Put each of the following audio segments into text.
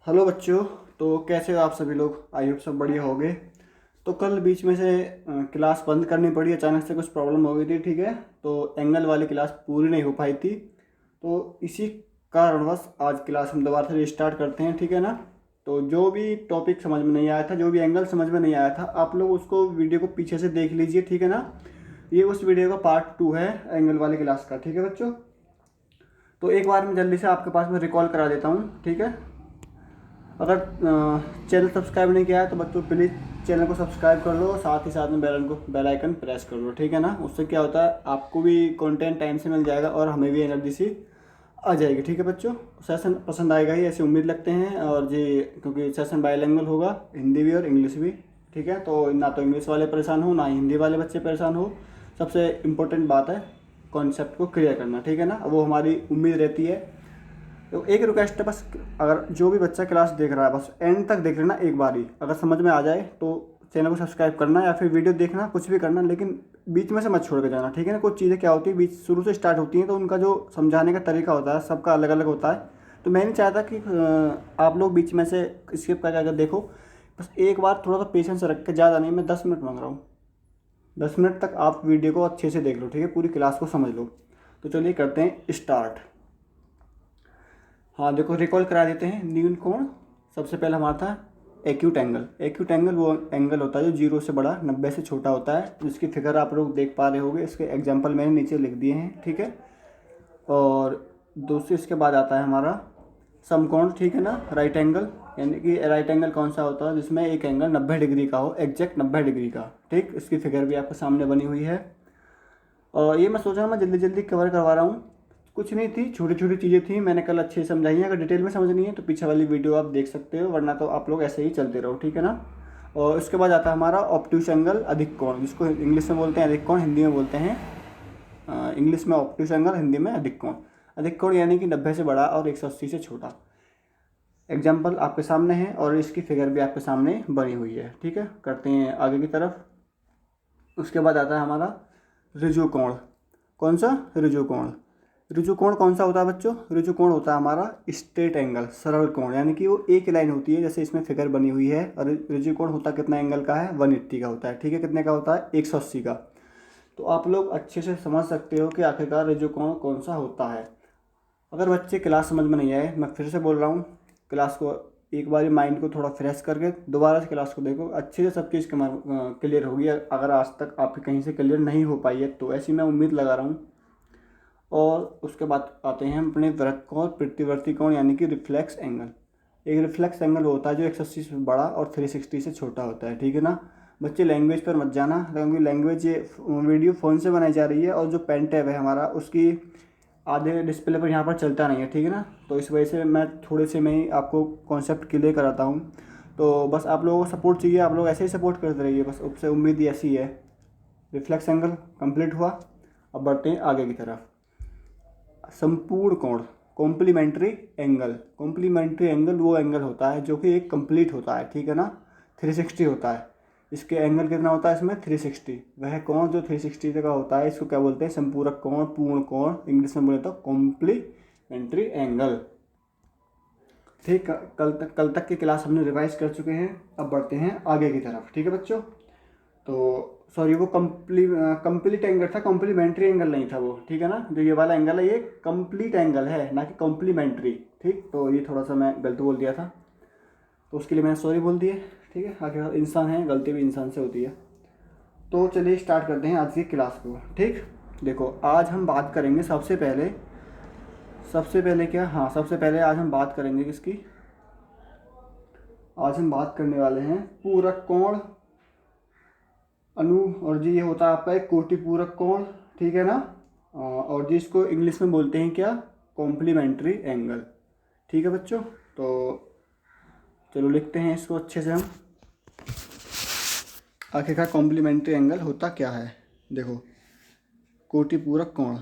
Hello बच्चों। तो कैसे हो आप सभी लोग? आई होप सब बढ़िया होगे। तो कल बीच में से क्लास बंद करनी पड़ी, अचानक से कुछ प्रॉब्लम हो गई थी, ठीक है। तो एंगल वाली क्लास पूरी नहीं हो पाई थी, तो इसी कारणवश आज क्लास हम दोबारा से रिस्टार्ट करते हैं, ठीक है ना। तो जो भी टॉपिक समझ में नहीं आया था, जो भी एंगल समझ में नहीं आया था, आप लोग उसको वीडियो को पीछे से देख लीजिए, ठीक है ना। ये उस वीडियो का पार्ट 2 है एंगल वाली क्लास का, ठीक है बच्चों। तो एक बार मैं जल्दी से आपके पास में रिकॉल करा देता हूँ, ठीक है। अगर चैनल सब्सक्राइब नहीं किया है तो बच्चों प्लीज़ चैनल को सब्सक्राइब कर लो, साथ ही साथ में बेल आइकन प्रेस कर लो, ठीक है ना। उससे क्या होता है, आपको भी कंटेंट टाइम से मिल जाएगा और हमें भी एनर्जी सी आ जाएगी, ठीक है बच्चों। सेशन पसंद आएगा ही ऐसी उम्मीद लगते हैं। और जी, क्योंकि सेशन बाईलैंग्वेज होगा, हिंदी भी और इंग्लिश भी, ठीक है। तो ना तो इंग्लिश वाले परेशान हो, ना ही हिंदी वाले बच्चे परेशान हो। सबसे इम्पोर्टेंट बात है कॉन्सेप्ट को क्लियर करना, ठीक है ना। वो हमारी उम्मीद रहती है। तो एक रिक्वेस्ट है बस, अगर जो भी बच्चा क्लास देख रहा है बस एंड तक देख लेना एक बार ही। अगर समझ में आ जाए तो चैनल को सब्सक्राइब करना या फिर वीडियो देखना, कुछ भी करना, लेकिन बीच में से मत छोड़ के जाना, ठीक है ना। कुछ चीज़ें क्या होती है बीच शुरू से स्टार्ट होती हैं, तो उनका जो समझाने का तरीका होता है सबका अलग अलग होता है। तो मैं नहीं चाहता कि आप लोग बीच में से स्किप करके अगर देखो। बस एक बार थोड़ा सा पेशेंस रख के, ज़्यादा नहीं, मैं 10 मिनट मांग रहा हूँ। 10 मिनट तक आप वीडियो को अच्छे से देख लो, ठीक है, पूरी क्लास को समझ लो। तो चलिए करते हैं स्टार्ट। हाँ देखो, रिकॉल करा देते हैं। न्यून कोण सबसे पहला हमारा था एक्यूट एंगल। एक्यूट एंगल वो एंगल होता है जो 0 से बड़ा 90 से छोटा होता है, जिसकी फिगर आप लोग देख पा रहे होंगे। इसके एग्जांपल मैंने नीचे लिख दिए हैं, ठीक है। और दूसरी इसके बाद आता है हमारा समकोण, ठीक है ना, राइट एंगल। यानी कि राइट एंगल कौन सा होता है जिसमें एक एंगल 90 डिग्री का हो, एग्जैक्ट 90 डिग्री का, ठीक। इसकी फिगर भी आपके सामने बनी हुई है। और ये मैं सोच रहा हूँ मैं जल्दी जल्दी कवर करवा रहा हूँ, कुछ नहीं थी, छोटी छोटी चीज़ें थी, मैंने कल अच्छे से समझाई हैं। अगर डिटेल में समझनी है तो पीछे वाली वीडियो आप देख सकते हो, वरना तो आप लोग ऐसे ही चलते रहो, ठीक है ना। और उसके बाद आता है हमारा ऑब्ट्यूस एंगल, अधिक कोण, जिसको इंग्लिश में बोलते हैं अधिक कोण, हिंदी में बोलते हैं इंग्लिश में ऑब्ट्यूस एंगल, हिंदी में अधिक कोण। अधिक कोण यानी कि 90 से बड़ा और 180 से छोटा। एग्जाम्पल आपके सामने है और इसकी फिगर भी आपके सामने बनी हुई है, ठीक है। करते हैं आगे की तरफ। उसके बाद आता है हमारा ऋजु कोण। कौन सा? ऋजु कोण। ऋजु कोण कौन सा होता है बच्चों? ऋजु कोण होता है हमारा स्ट्रेट एंगल, सरल कोण, यानी कि वो एक ही लाइन होती है, जैसे इसमें फिगर बनी हुई है। और ऋजु कोण होता कितना एंगल का है? 180 का होता है, ठीक है। कितने का होता है? 180 का। तो आप लोग अच्छे से समझ सकते हो कि आखिरकार ऋजु कोण कौन सा होता है। अगर बच्चे क्लास समझ में नहीं आए, मैं फिर से बोल रहा हूँ, क्लास को एक बार माइंड को थोड़ा फ्रेश करके दोबारा से क्लास को देखो, अच्छे से सब चीज़ क्लियर होगी। अगर आज तक आपकी कहीं से क्लियर नहीं हो पाई है तो ऐसी मैं उम्मीद लगा रहा हूँ। और उसके बाद आते हैं अपने वृत्त कोण, प्रतिवर्ती कोण, यानी कि रिफ्लेक्स एंगल। एक रिफ्लेक्स एंगल होता है जो 180 से बड़ा और 360 से छोटा होता है, ठीक है ना। बच्चे लैंग्वेज पर मत जाना, क्योंकि लैंग्वेज ये वीडियो फ़ोन से बनाई जा रही है और जो पेन टैब है हमारा उसकी आधे डिस्प्ले पर यहाँ पर चलता नहीं है, ठीक है ना। तो इस वजह से मैं थोड़े से में ही आपको कॉन्सेप्ट क्लियर कराता हूँ। तो बस आप लोगों को सपोर्ट चाहिए, आप लोग ऐसे ही सपोर्ट करते रहिए, बस उससे उम्मीद ही ऐसी है। रिफ्लेक्स एंगल कंप्लीट हुआ। अब बढ़ते हैं आगे की तरफ। संपूर्ण कोण, कॉम्प्लीमेंट्री एंगल। कॉम्प्लीमेंट्री एंगल वो एंगल होता है जो कि एक कंप्लीट होता है, ठीक है ना। 360 होता है। इसके एंगल कितना होता है इसमें? 360। वह कोण जो 360 का होता है इसको क्या बोलते हैं? संपूरक कोण, पूर्ण कोण, इंग्लिश में बोले तो कॉम्प्लीमेंट्री एंगल, ठीक। कल तक की क्लास हमने रिवाइज कर चुके हैं। अब बढ़ते हैं आगे की तरफ, ठीक है बच्चों। तो सॉरी, वो कंप्लीट एंगल था, कॉम्प्लीमेंट्री एंगल नहीं था वो, ठीक है ना। जो ये वाला एंगल है ये कंप्लीट एंगल है, ना कि कॉम्प्लीमेंट्री, ठीक। तो ये थोड़ा सा मैं गलत बोल दिया था, तो उसके लिए मैंने सॉरी बोल दिया, ठीक है। आखिर इंसान है, गलती भी इंसान से होती है। तो चलिए स्टार्ट करते हैं आज की क्लास को, ठीक। देखो आज हम बात करेंगे सबसे पहले क्या, हाँ सबसे पहले आज हम बात करेंगे किसकी? आज हम बात करने वाले हैं पूरक कोण, अनु, और जी ये होता है आपका एक कोटिपूरक कोण, ठीक है ना। और जी इसको इंग्लिश में बोलते हैं क्या? कॉम्प्लीमेंट्री एंगल, ठीक है बच्चों। तो चलो लिखते हैं इसको अच्छे से हम। आखिरकार कॉम्प्लीमेंट्री एंगल होता क्या है? देखो, कोटिपूरक कोण।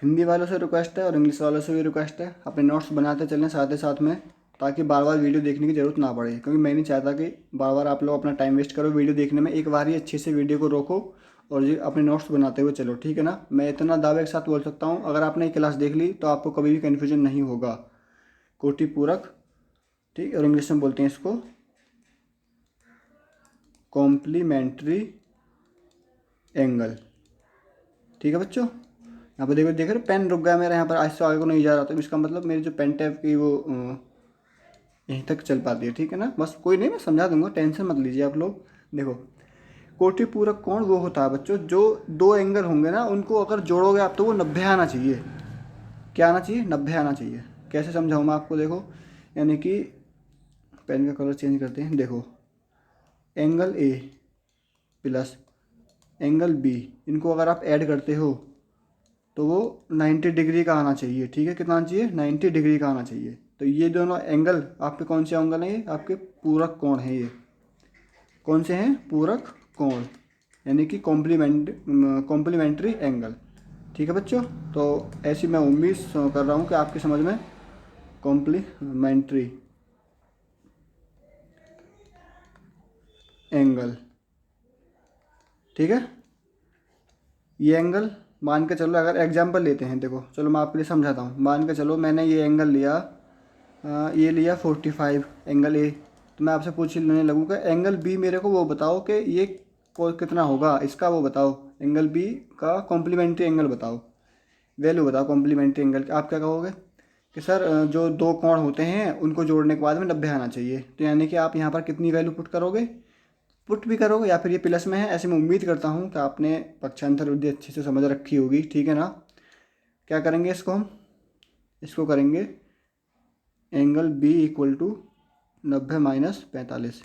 हिंदी वालों से रिक्वेस्ट है और इंग्लिश वालों से भी रिक्वेस्ट है, अपने नोट्स बनाते चलें साथ ही साथ में, ताकि बार बार वीडियो देखने की ज़रूरत ना पड़े। क्योंकि मैं नहीं चाहता कि बार बार आप लोग अपना टाइम वेस्ट करो वीडियो देखने में। एक बार ही अच्छे से वीडियो को रोको और ये अपने नोट्स बनाते हुए चलो, ठीक है ना। मैं इतना दावे के साथ बोल सकता हूँ, अगर आपने ये क्लास देख ली तो आपको कभी भी कन्फ्यूजन नहीं होगा। कोटि पूरक, ठीक, और इंग्लिश में बोलते हैं इसको कॉम्प्लीमेंट्री एंगल। ठीक है बच्चों, यहाँ पर देख रहे पेन रुक गया मेरा, यहाँ पर आज से आगे को नहीं जा रहा, तो इसका मतलब मेरी जो पेन टैप की वो यहीं तक चल पाती है। ठीक है ना, बस कोई नहीं, मैं समझा दूंगा, टेंशन मत लीजिए आप लोग। देखो कोटि पूरक कोण वो होता है बच्चों, जो दो एंगल होंगे ना उनको अगर जोड़ोगे आप तो वो 90 आना चाहिए। क्या आना चाहिए? 90 आना चाहिए। कैसे समझाऊँ मैं आपको? देखो, यानी कि पेन का कलर चेंज करते हैं। देखो angle A plus angle B, इनको अगर आप ऐड करते हो तो वो 90 डिग्री का आना चाहिए। ठीक है, कितना आना चाहिए? 90 डिग्री का आना चाहिए। तो ये दोनों एंगल आपके कौन से एंगल हैं? ये आपके पूरक कोण हैं। ये कौन से हैं? पूरक कोण, यानी कि कॉम्प्लीमेंट्री एंगल। ठीक है बच्चों, तो ऐसी मैं उम्मीद कर रहा हूँ कि आपकी समझ में कॉम्प्लीमेंट्री एंगल। ठीक है, ये एंगल मान के चलो, अगर एग्जांपल लेते हैं, देखो चलो मैं आपके लिए समझाता हूँ। मान के चलो मैंने ये एंगल लिया, ये लिया 45 एंगल ए, तो मैं आपसे पूछ लेने लगूँ कि एंगल बी मेरे को वो बताओ कि ये कितना होगा इसका, वो बताओ एंगल बी का कॉम्प्लीमेंट्री एंगल बताओ, वैल्यू बताओ कॉम्प्लीमेंट्री एंगल। आप क्या कहोगे कि सर जो दो कोण होते हैं उनको जोड़ने के बाद में 90 आना चाहिए। तो यानी कि आप यहाँ पर कितनी वैल्यू पुट करोगे? पुट भी करोगे या फिर ये प्लस में है, ऐसे मैं उम्मीद करता हूँ कि आपने पक्षांतर विधि अच्छे से समझ रखी होगी। ठीक है ना, क्या करेंगे इसको हम? इसको करेंगे angle B equal to 90 minus 45,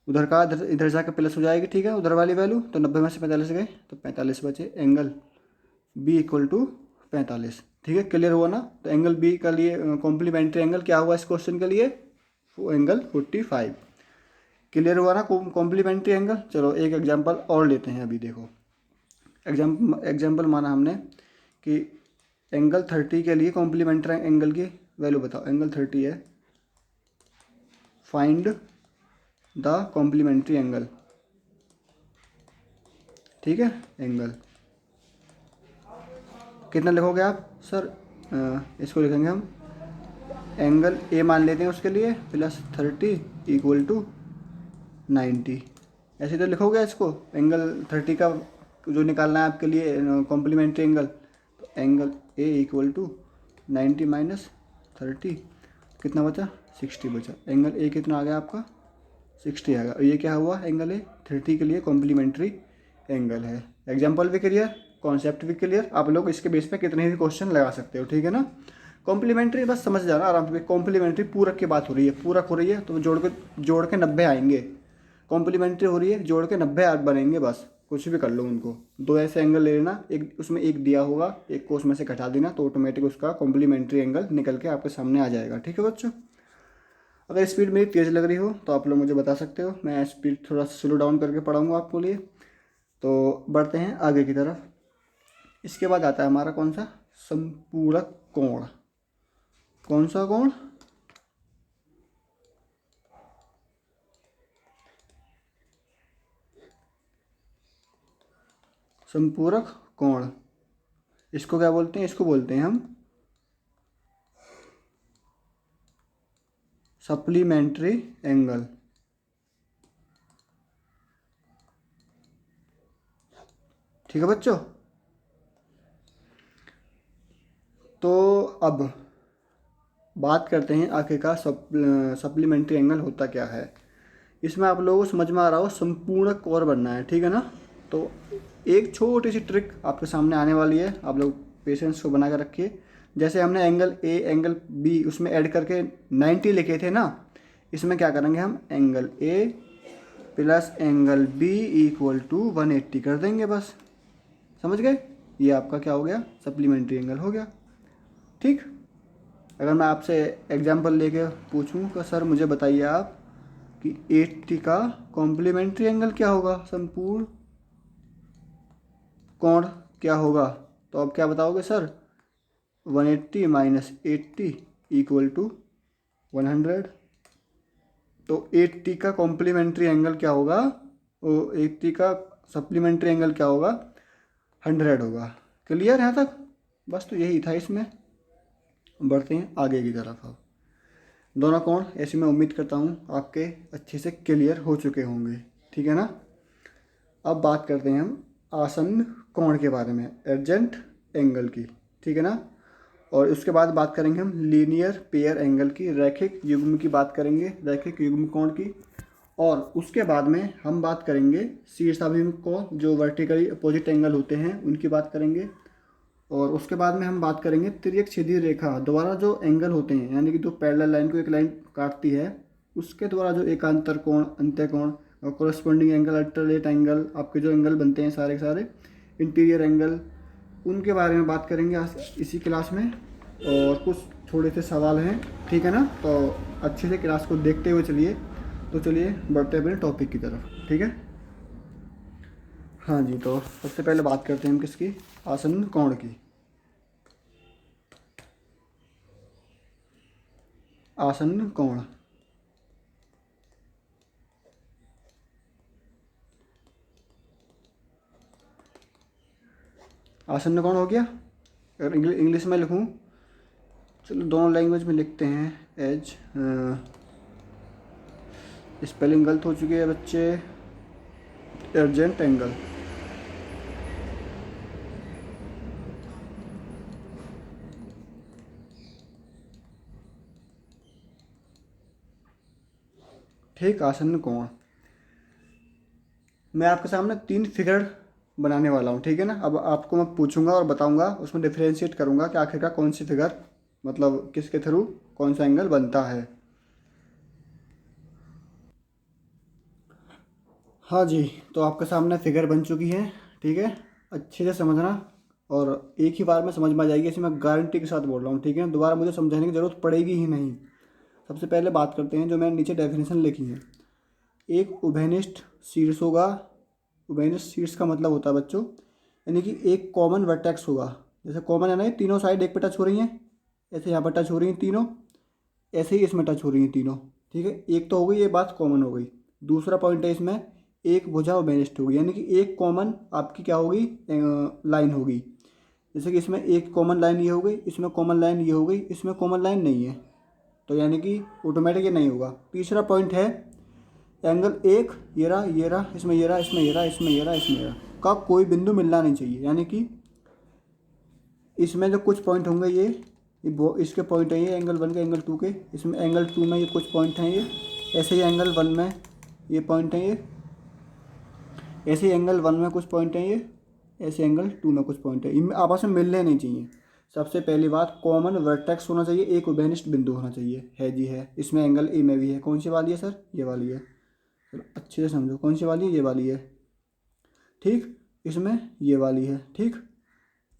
उधर का इधर जाकर प्लस हो जाएगी। ठीक है, उधर वाली वैल्यू, तो 90 में से 45 गए तो 45 बचे। Angle B equal to 45। ठीक है, क्लियर हुआ ना? तो एंगल बी का लिए कॉम्प्लीमेंट्री एंगल क्या हुआ इस क्वेश्चन के लिए? वो एंगल 45। क्लियर हुआ ना कॉम्प्लीमेंट्री एंगल? चलो एक एग्जांपल और लेते हैं। अभी देखो एग्जांपल माना हमने कि एंगल 30 के लिए कॉम्प्लीमेंट्री एंगल की वैल्यू बताओ। एंगल 30 है, फाइंड द कॉम्प्लीमेंट्री एंगल। ठीक है, एंगल कितना लिखोगे आप? सर इसको लिखेंगे हम एंगल ए मान लेते हैं उसके लिए, प्लस 30 इक्वल टू 90। ऐसे तो लिखोगे इसको, एंगल 30 का जो निकालना है आपके लिए कॉम्प्लीमेंट्री एंगल, तो angle A equal to 90 minus 30, कितना बचा? 60 बचा। एंगल ए कितना आ गया आपका? 60 आ गया। और ये क्या हुआ? एंगल ए 30 के लिए कॉम्प्लीमेंट्री एंगल है। एग्जाम्पल भी क्लियर, कॉन्सेप्ट भी क्लियर। आप लोग इसके बेस पे कितने भी क्वेश्चन लगा सकते हो। ठीक है ना, कॉम्प्लीमेंट्री बस समझ जाना आराम से। कॉम्प्लीमेंट्री पूरक की बात हो रही है, पूरक हो रही है तो जोड़ के 90 आएंगे। कॉम्प्लीमेंट्री हो रही है, जोड़ के 90 बनेंगे। बस कुछ भी कर लो उनको। दो ऐसे एंगल ले लेना, एक उसमें एक दिया होगा, एक को उसमें से घटा देना, तो ऑटोमेटिक उसका कॉम्प्लीमेंट्री एंगल निकल के आपके सामने आ जाएगा। ठीक है बच्चों, अगर स्पीड मेरी तेज़ लग रही हो तो आप लोग मुझे बता सकते हो, मैं स्पीड थोड़ा स्लो डाउन करके पढ़ाऊँगा आपको लिए। तो बढ़ते हैं आगे की तरफ। इसके बाद आता है हमारा कौन सा? संपूरक कोण। कौन सा कोण? संपूरक कोण। इसको क्या बोलते हैं? इसको बोलते हैं हम सप्लीमेंट्री एंगल। ठीक है बच्चों, तो अब बात करते हैं आखिरकार सप्लीमेंट्री एंगल होता क्या है। इसमें आप लोगों को समझ में आ रहा हो संपूर्ण कोण बनना है। ठीक है ना, तो एक छोटी सी ट्रिक आपके सामने आने वाली है, आप लोग पेशेंस को बना कर रखिए। जैसे हमने एंगल ए एंगल बी उसमें ऐड करके 90 लिखे थे ना, इसमें क्या करेंगे हम? Angle A plus angle B equal to 180 कर देंगे बस। समझ गए? ये आपका क्या हो गया? सप्लीमेंट्री एंगल हो गया। ठीक, अगर मैं आपसे एग्जांपल लेके पूछूं कि सर मुझे बताइए आप कि 80 का कॉम्प्लीमेंट्री एंगल क्या होगा, संपूर्ण कोण क्या होगा, तो आप क्या बताओगे? Sir 180 minus 80 equal to 100। तो 80 का कॉम्प्लीमेंट्री एंगल क्या होगा? वो 80 का सप्लीमेंट्री एंगल क्या होगा? 100 होगा। क्लियर यहाँ तक? बस तो यही था इसमें। बढ़ते हैं आगे की तरफ अब। दोनों कोण ऐसे मैं उम्मीद करता हूँ आपके अच्छे से क्लियर हो चुके होंगे, ठीक है ना। अब बात करते हैं हम आसन्न कोण के बारे में, एडजेंट एंगल की, ठीक है ना। और उसके बाद बात करेंगे हम लीनियर पेयर एंगल की, रैखिक युग्म की बात करेंगे, रैखिक युग्म कोण की। और उसके बाद में हम बात करेंगे शीर्षाभिमुख कोण, जो वर्टिकली अपोजिट एंगल होते हैं उनकी बात करेंगे। और उसके बाद में हम बात करेंगे तिर्यक छिद्रीय रेखा द्वारा जो एंगल होते हैं, यानी कि जो पैरेलल लाइन को एक लाइन काटती है उसके द्वारा जो एकांतर कोण, अंत्य कोण और कोरस्पॉन्डिंग एंगल, अल्टरनेट एंगल, आपके जो एंगल बनते हैं सारे के सारे, इंटीरियर एंगल, उनके बारे में बात करेंगे आज इसी क्लास में। और कुछ थोड़े से सवाल हैं, ठीक है ना। तो अच्छे से क्लास को देखते हुए चलिए। तो चलिए बढ़ते हैं अपने टॉपिक की तरफ, ठीक है। हाँ जी, तो सबसे पहले बात करते हैं हम किसकी, आसन्न कोण की। आसन्न कोण, आसन्न कोण हो गया। अगर इंग्लिश में लिखूं, चलो दोनों लैंग्वेज में लिखते हैं। एज स्पेलिंग गलत हो चुकी है बच्चे, एडजेंट एंगल। ठीक, आसन्न कोण। मैं आपके सामने 3 फिगर बनाने वाला हूँ, ठीक है ना। अब आपको मैं पूछूंगा और बताऊंगा, उसमें डिफ्रेंशिएट करूंगा कि आखिरकार कौन सी फिगर, मतलब किसके थ्रू कौन सा एंगल बनता है। हाँ जी, तो आपके सामने फिगर बन चुकी है, ठीक है। अच्छे से समझना और एक ही बार में समझ में आ जाएगी, ऐसे मैं गारंटी के साथ बोल रहा हूँ, ठीक है। दोबारा मुझे समझाने की ज़रूरत पड़ेगी ही नहीं। सबसे पहले बात करते हैं जो मैंने नीचे डेफिनेशन लिखी है। एक उभयनिष्ठ शीर्ष होगा। उभयनिष्ठ शीर्ष का मतलब होता है बच्चों, यानी कि एक कॉमन वर्टेक्स होगा। जैसे कॉमन है ना, ये तीनों साइड एक पे टच हो रही हैं, ऐसे यहाँ पर टच हो रही हैं तीनों, ऐसे ही इसमें टच हो रही हैं तीनों, ठीक है। एक तो हो गई, ये बात कॉमन हो गई। दूसरा पॉइंट है इसमें, एक भुजा उभयनिष्ठ होगी, यानी कि एक कॉमन आपकी क्या होगी, लाइन होगी। जैसे कि इसमें एक कॉमन लाइन ये हो गई, इसमें कॉमन लाइन ये हो गई, इसमें कॉमन लाइन नहीं है, तो यानी कि ऑटोमेटिक ये नहीं होगा। तीसरा पॉइंट है एंगल एक, ये रहा, इसमें ये रहा, इसमें ये रहा, इसमें ये रहा, इसमें ये रहा, का कोई बिंदु मिलना नहीं चाहिए। यानी कि इसमें जो कुछ पॉइंट होंगे ये इसके पॉइंट हैं, ये एंगल 1 के, एंगल 2 के, इसमें एंगल 2 में ये कुछ पॉइंट हैं, ये ऐसे ही एंगल 1 में ये पॉइंट हैं, ये ऐसे ही एंगल 1 में कुछ पॉइंट हैं, ये ऐसे एंगल 2 में कुछ पॉइंट है, इनमें आपस में मिलने नहीं चाहिए। सबसे पहली बात, कॉमन वर्टेक्स होना चाहिए, एक उभयनिष्ठ बिंदु होना चाहिए, है जी है। इसमें एंगल ए में भी है, कौन सी वाली है सर, ये वाली है। चलो अच्छे से समझो, कौन सी वाली है, ये वाली है, ठीक। इसमें ये वाली है, ठीक।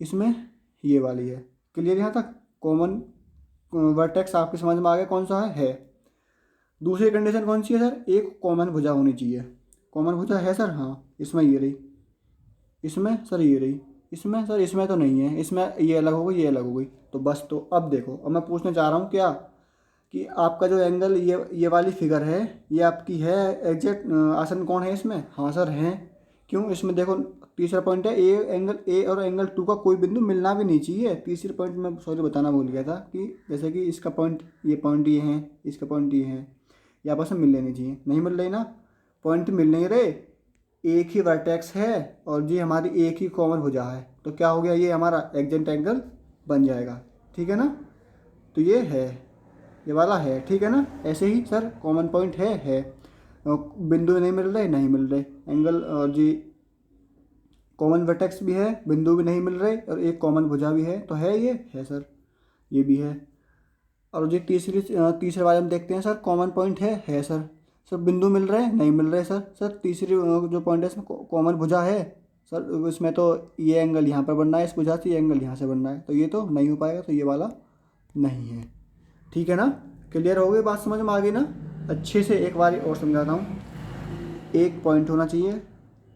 इसमें ये वाली है। क्लियर यहाँ तक। कॉमन वर्टेक्स आपके समझ में आ गया कौन सा है। दूसरी कंडीशन कौन सी है सर, एक कॉमन भुजा होनी चाहिए। कॉमन भुजा है सर, हाँ। इसमें ये रही, इसमें सर ये रही, इसमें सर, इसमें तो नहीं है, इसमें ये अलग हो गई, ये अलग हो गई, तो बस। तो अब देखो, अब मैं पूछना चाह रहा हूँ क्या, कि आपका जो एंगल ये वाली फिगर है, ये आपकी है एग्जैक्ट आसन कोण है इसमें, हाँ सर है। क्यों, इसमें देखो तीसरा पॉइंट है, ए एंगल ए और एंगल 2 का कोई बिंदु मिलना भी नहीं चाहिए। तीसरे पॉइंट में सॉरी बताना भूल गया था, कि जैसे कि इसका पॉइंट ये है, इसका पॉइंट ये है, ये आपस में मिल लेनी चाहिए, नहीं मिल रही ना, पॉइंट मिल नहीं रहे। एक ही वर्टेक्स है और जी हमारी एक ही कॉमन भुजा है, तो क्या हो गया, ये हमारा एग्जेंट एंगल बन जाएगा, ठीक है ना। तो ये है, ये वाला है, ठीक है ना। ऐसे ही सर कॉमन पॉइंट है, बिंदु नहीं मिल रहे, नहीं मिल रहे एंगल, और जी कॉमन वर्टेक्स भी है, बिंदु भी नहीं मिल रहे, और एक कॉमन भुजा भी है, तो है, ये है सर, ये भी है। और जी तीसरे वाले में देखते हैं सर, कॉमन पॉइंट है सर। सर बिंदु मिल रहे हैं, नहीं मिल रहे सर। सर तीसरी जो पॉइंट है इसमें कॉमन भुजा है सर, इसमें तो ये एंगल यहाँ पर बनना है, इस भुजा से ये एंगल यहाँ से बनना है, तो ये तो नहीं हो पाएगा, तो ये वाला नहीं है, ठीक है ना। क्लियर हो गई बात, समझ में आ गई ना। अच्छे से एक बार और समझाता हूँ। एक पॉइंट होना चाहिए,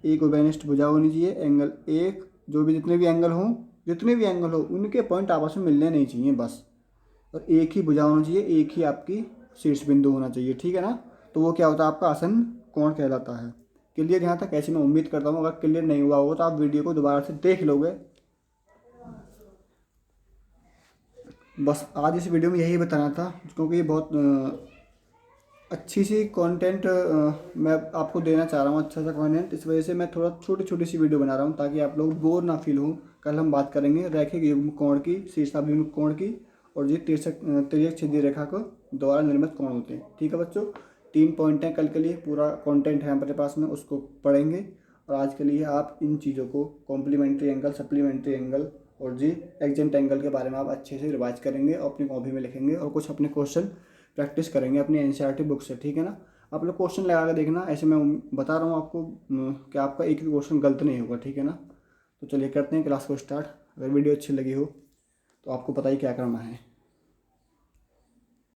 एक उभयनिष्ठ भुजा होनी चाहिए, एंगल एक, जो भी जितने भी एंगल हों, जितने भी एंगल हो उनके पॉइंट आपस में मिलने नहीं चाहिए बस। और एक ही भुजा होना चाहिए, एक ही आपकी शीर्ष बिंदु होना चाहिए, ठीक है ना। तो वो क्या होता है, आपका आसन कोण कहलाता है। क्लियर यहाँ तक, ऐसे मैं उम्मीद करता हूँ। अगर क्लियर नहीं हुआ होगा तो आप वीडियो को दोबारा से देख लोगे। बस आज इस वीडियो में यही बताना था, क्योंकि ये बहुत अच्छी सी कंटेंट मैं आपको देना चाह रहा हूँ, अच्छा सा कंटेंट। इस वजह से मैं थोड़ा छोटी छोटी सी वीडियो बना रहा हूँ ताकि आप लोग बोर ना फील हो। कल हम बात करेंगे रैखिक युग्म कोण की, शीर्षाभिमुख कोण की, और ये तिर्यक छिद्रीय रेखा को द्वारा निर्मित कोण होते हैं। ठीक है बच्चों, 3 पॉइंट हैं कल के लिए, पूरा कंटेंट है हमारे पास में, उसको पढ़ेंगे। और आज के लिए आप इन चीज़ों को कॉम्प्लीमेंट्री एंगल, सप्लीमेंट्री एंगल और जी एग्जेंट एंगल के बारे में आप अच्छे से रिवाइज करेंगे और अपनी कॉपी में लिखेंगे और कुछ अपने क्वेश्चन प्रैक्टिस करेंगे अपनी एनसीईआरटी बुक से। ठीक है ना, आप लोग क्वेश्चन लगा कर देखना, ऐसे मैं बता रहा हूँ आपको कि आपका एक भी क्वेश्चन गलत नहीं होगा। ठीक है ना, तो चलिए करते हैं क्लास को स्टार्ट। अगर वीडियो अच्छी लगी हो तो आपको पता ही क्या करना है।